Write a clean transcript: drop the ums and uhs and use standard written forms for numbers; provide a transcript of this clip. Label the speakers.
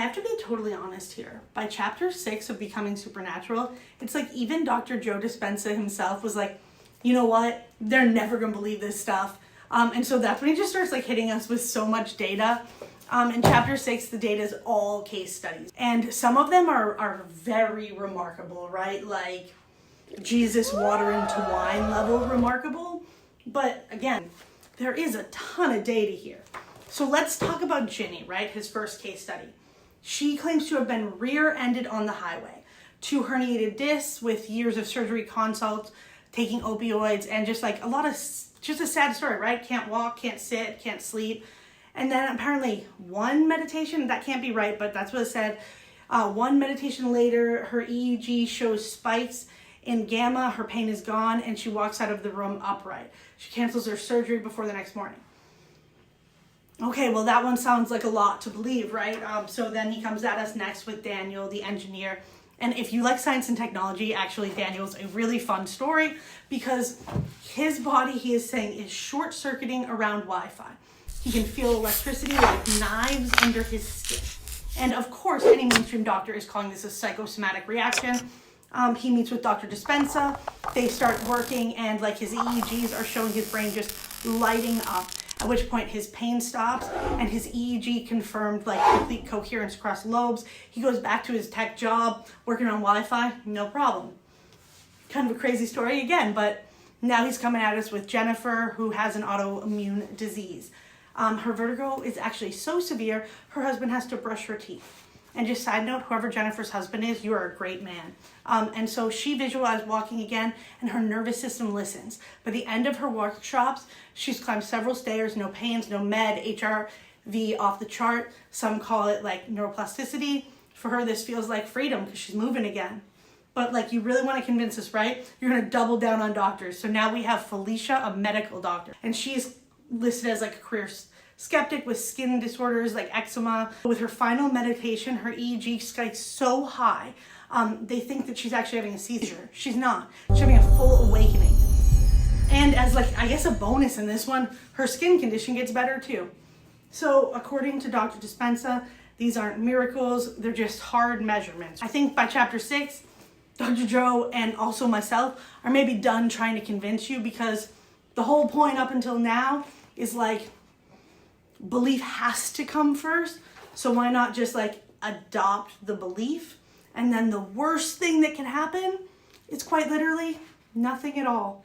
Speaker 1: I have to be totally honest here. By chapter 6 of Becoming Supernatural, it's like even Dr. Joe Dispenza himself was like, you know what? They're never gonna believe this stuff. And so that's when he just starts like hitting us with so much data. In chapter 6, the data is all case studies. And some of them are very remarkable, right? Like Jesus water into wine level remarkable. But again, there is a ton of data here. So let's talk about Ginny, right? His first case study. She claims to have been rear-ended on the highway. 2 herniated discs with years of surgery consults, taking opioids, and just like a lot of, just a sad story, right? Can't walk, can't sit, can't sleep. And then apparently one meditation, that can't be right, but that's what it said. One meditation later, her EEG shows spikes in gamma, her pain is gone, and she walks out of the room upright. She cancels her surgery before the next morning. Okay, well that one sounds like a lot to believe, right? So then he comes at us next with Daniel, the engineer. And if you like science and technology, actually Daniel's a really fun story because his body, he is saying, is short-circuiting around Wi-Fi. He can feel electricity like knives under his skin. And of course, any mainstream doctor is calling this a psychosomatic reaction. He meets with Dr. Dispenza. They start working and like his EEGs are showing his brain just lighting up. At which point his pain stops and his EEG confirmed like complete coherence across lobes. He goes back to his tech job, working on Wi-Fi, no problem. Kind of a crazy story again, but now he's coming at us with Jennifer, who has an autoimmune disease. Her vertigo is actually so severe, her husband has to brush her teeth. And just side note, whoever Jennifer's husband is, you are a great man. And so she visualized walking again and her nervous system listens. By the end of her workshops, she's climbed several stairs, no pains, no med, HRV off the chart. Some call it like neuroplasticity. For her, this feels like freedom because she's moving again. But like you really want to convince us, right? You're going to double down on doctors. So now we have Felicia, a medical doctor. And she's listed as like a career skeptic with skin disorders like eczema. With her final medication, her EEG spikes so high, they think that she's actually having a seizure. She's not. She's having a full awakening. And as like, I guess a bonus in this one, her skin condition gets better too. So according to Dr. Dispenza, these aren't miracles, they're just hard measurements. I think by chapter 6, Dr. Joe and also myself are maybe done trying to convince you because the whole point up until now is like, belief has to come first, so why not just like adopt the belief? And then the worst thing that can happen is quite literally nothing at all.